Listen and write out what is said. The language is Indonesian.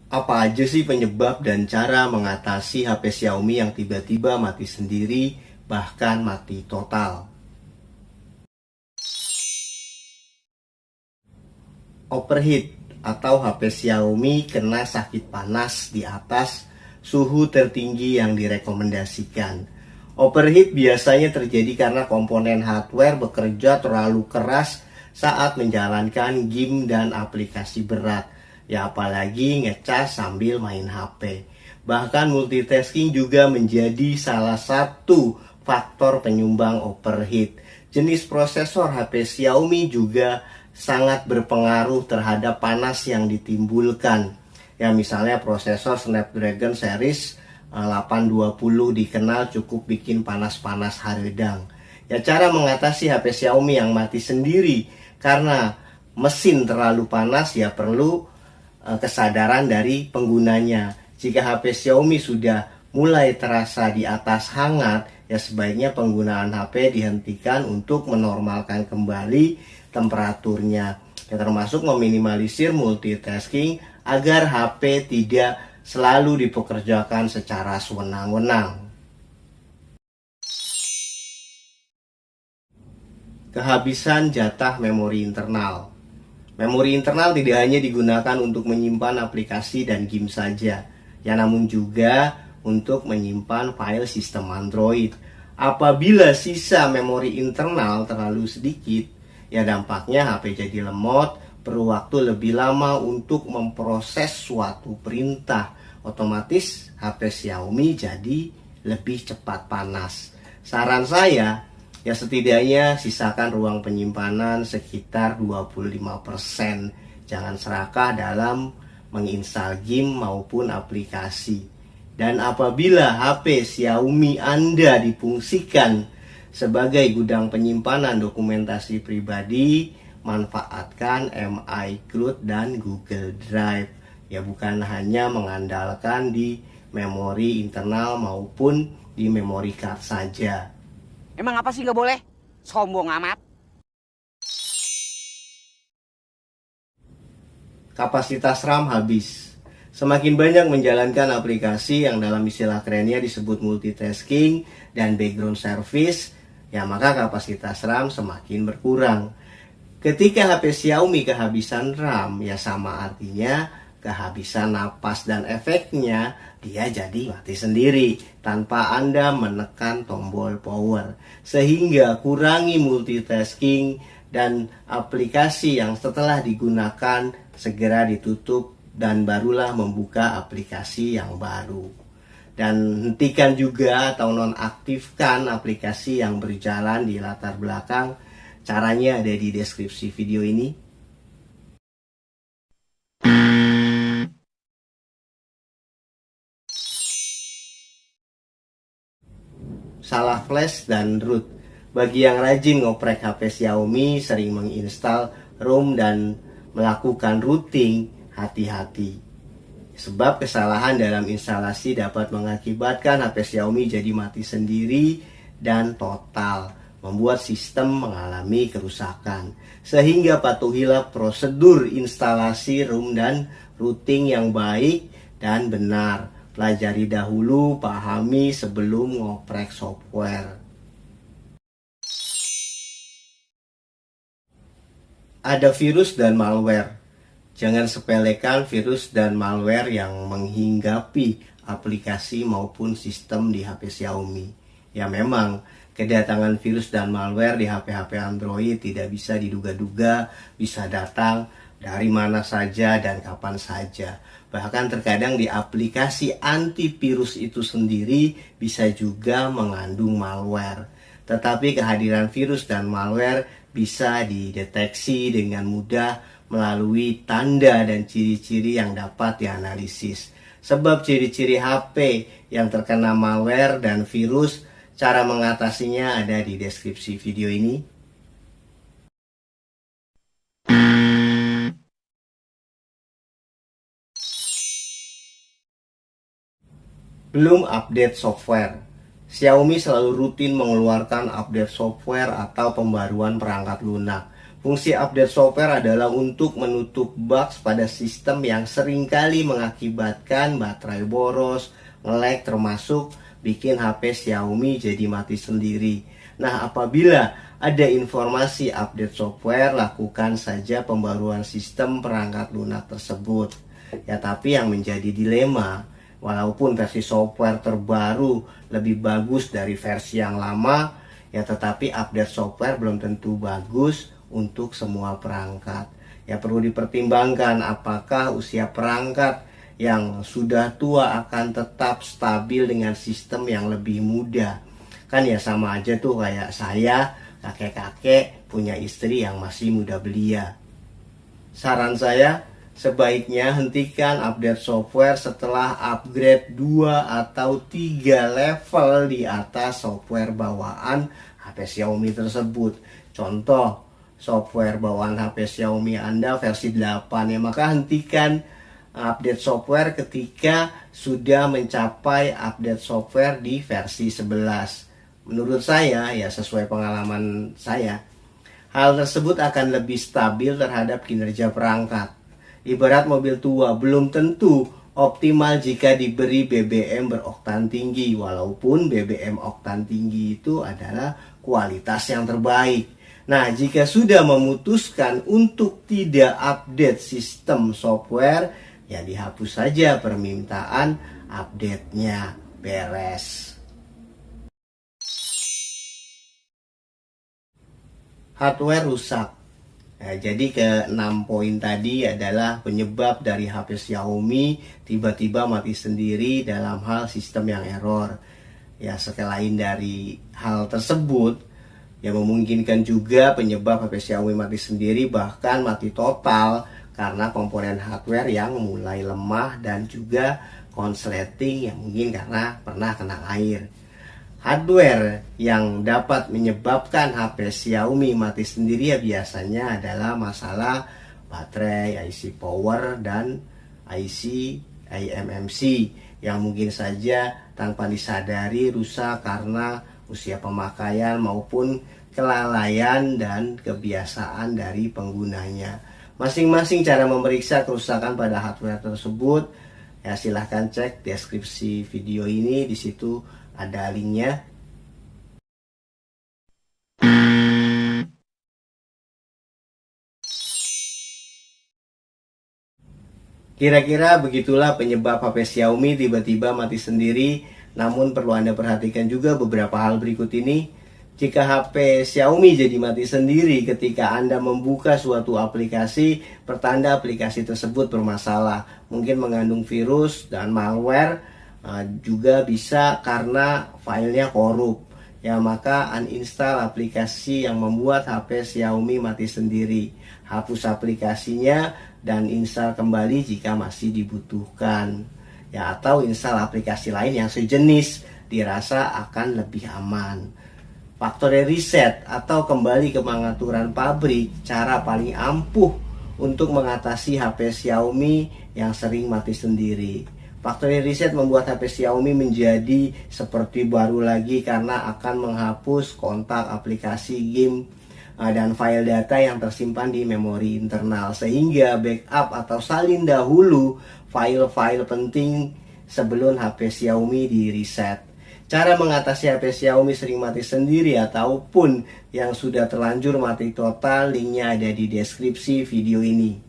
Apa aja sih penyebab dan cara mengatasi HP Xiaomi yang tiba-tiba mati sendiri, bahkan mati total? Overheat atau HP Xiaomi kena sakit panas di atas suhu tertinggi yang direkomendasikan. Overheat biasanya terjadi karena komponen hardware bekerja terlalu keras saat menjalankan game dan aplikasi berat. Ya apalagi ngecas sambil main HP. Bahkan multitasking juga menjadi salah satu faktor penyumbang overheat. Jenis prosesor HP Xiaomi juga sangat berpengaruh terhadap panas yang ditimbulkan. Ya misalnya prosesor Snapdragon series 820 dikenal cukup bikin panas-panas haredang. Ya cara mengatasi HP Xiaomi yang mati sendiri karena mesin terlalu panas ya perlu kesadaran dari penggunanya. Jika HP Xiaomi sudah mulai terasa di atas hangat, ya sebaiknya penggunaan HP dihentikan untuk menormalkan kembali temperaturnya. Ya, termasuk meminimalisir multitasking agar HP tidak selalu dipekerjakan secara sewenang-wenang. Kehabisan jatah memori internal. Memori internal tidak hanya digunakan untuk menyimpan aplikasi dan game saja, ya namun juga untuk menyimpan file sistem Android. Apabila sisa memori internal terlalu sedikit, ya dampaknya HP jadi lemot, perlu waktu lebih lama untuk memproses suatu perintah. Otomatis HP Xiaomi jadi lebih cepat panas. Saran saya, ya setidaknya sisakan ruang penyimpanan sekitar 25%. Jangan serakah dalam menginstal game maupun aplikasi. Dan apabila HP Xiaomi Anda difungsikan sebagai gudang penyimpanan dokumentasi pribadi, manfaatkan iCloud dan Google Drive. Ya bukan hanya mengandalkan di memori internal maupun di memory card saja. Emang apa sih nggak boleh? Sombong amat. Kapasitas RAM habis. Semakin banyak menjalankan aplikasi yang dalam istilah kerennya disebut multitasking dan background service, ya maka kapasitas RAM semakin berkurang. Ketika HP Xiaomi kehabisan RAM, ya sama artinya kehabisan napas dan efeknya dia jadi mati sendiri tanpa Anda menekan tombol power. Sehingga kurangi multitasking dan aplikasi yang setelah digunakan segera ditutup dan barulah membuka aplikasi yang baru. Dan hentikan juga atau nonaktifkan aplikasi yang berjalan di latar belakang. Caranya ada di deskripsi video ini. Salah flash dan root. Bagi yang rajin ngoprek HP Xiaomi, sering menginstal ROM dan melakukan routing, hati-hati. Sebab kesalahan dalam instalasi dapat mengakibatkan HP Xiaomi jadi mati sendiri dan total, membuat sistem mengalami kerusakan. Sehingga patuhilah prosedur instalasi ROM dan routing yang baik dan benar. Pelajari dahulu, pahami sebelum ngoprek software. Ada virus dan malware. Jangan sepelekan virus dan malware yang menghinggapi aplikasi maupun sistem di HP Xiaomi. Ya memang, kedatangan virus dan malware di HP-HP Android tidak bisa diduga-duga, bisa datang dari mana saja dan kapan saja. Bahkan terkadang di aplikasi antivirus itu sendiri bisa juga mengandung malware. Tetapi kehadiran virus dan malware bisa dideteksi dengan mudah melalui tanda dan ciri-ciri yang dapat dianalisis. Sebab ciri-ciri HP yang terkena malware dan virus, cara mengatasinya ada di deskripsi video ini. Belum update software. Xiaomi selalu rutin mengeluarkan update software atau pembaruan perangkat lunak. Fungsi update software adalah untuk menutup bugs pada sistem yang seringkali mengakibatkan baterai boros, nge-lag, termasuk bikin HP Xiaomi jadi mati sendiri. Nah, apabila ada informasi update software, lakukan saja pembaruan sistem perangkat lunak tersebut. Ya, tapi yang menjadi dilema, walaupun versi software terbaru lebih bagus dari versi yang lama, ya tetapi update software belum tentu bagus untuk semua perangkat. Ya, perlu dipertimbangkan apakah usia perangkat yang sudah tua akan tetap stabil dengan sistem yang lebih muda. Kan ya sama aja tuh kayak saya, kakek-kakek punya istri yang masih muda belia. Saran saya, sebaiknya hentikan update software setelah upgrade 2 atau 3 level di atas software bawaan HP Xiaomi tersebut. Contoh, software bawaan HP Xiaomi Anda versi 8, ya maka hentikan update software ketika sudah mencapai update software di versi 11. Menurut saya, ya sesuai pengalaman saya, hal tersebut akan lebih stabil terhadap kinerja perangkat. Ibarat mobil tua, belum tentu optimal jika diberi BBM beroktan tinggi, walaupun BBM oktan tinggi itu adalah kualitas yang terbaik. Nah, jika sudah memutuskan untuk tidak update sistem software, ya dihapus saja permintaan update-nya. Beres. Hardware rusak. Nah, jadi ke-6 poin tadi adalah penyebab dari HP Xiaomi tiba-tiba mati sendiri dalam hal sistem yang error. Ya, selain dari hal tersebut, yang memungkinkan juga penyebab HP Xiaomi mati sendiri bahkan mati total karena komponen hardware yang mulai lemah dan juga konsleting yang mungkin karena pernah kena air. Hardware yang dapat menyebabkan HP Xiaomi mati sendiri ya biasanya adalah masalah baterai, IC power, dan IC eMMC yang mungkin saja tanpa disadari rusak karena usia pemakaian maupun kelalaian dan kebiasaan dari penggunanya. Masing-masing cara memeriksa kerusakan pada hardware tersebut, ya silahkan cek deskripsi video ini, di situ ada linknya. Kira-kira begitulah penyebab HP Xiaomi tiba-tiba mati sendiri. Namun perlu Anda perhatikan juga beberapa hal berikut ini. Jika HP Xiaomi jadi mati sendiri ketika Anda membuka suatu aplikasi, pertanda aplikasi tersebut bermasalah. Mungkin mengandung virus dan malware, juga bisa karena filenya korup. Ya, maka uninstall aplikasi yang membuat HP Xiaomi mati sendiri. Hapus aplikasinya dan install kembali jika masih dibutuhkan. Ya, atau install aplikasi lain yang sejenis, dirasa akan lebih aman. Factory reset atau kembali ke pengaturan pabrik, cara paling ampuh untuk mengatasi HP Xiaomi yang sering mati sendiri. Factory reset membuat HP Xiaomi menjadi seperti baru lagi karena akan menghapus kontak, aplikasi, game, dan file data yang tersimpan di memori internal, sehingga backup atau salin dahulu file-file penting sebelum HP Xiaomi di reset. Cara mengatasi HP Xiaomi sering mati sendiri ataupun yang sudah terlanjur mati total, linknya ada di deskripsi video ini.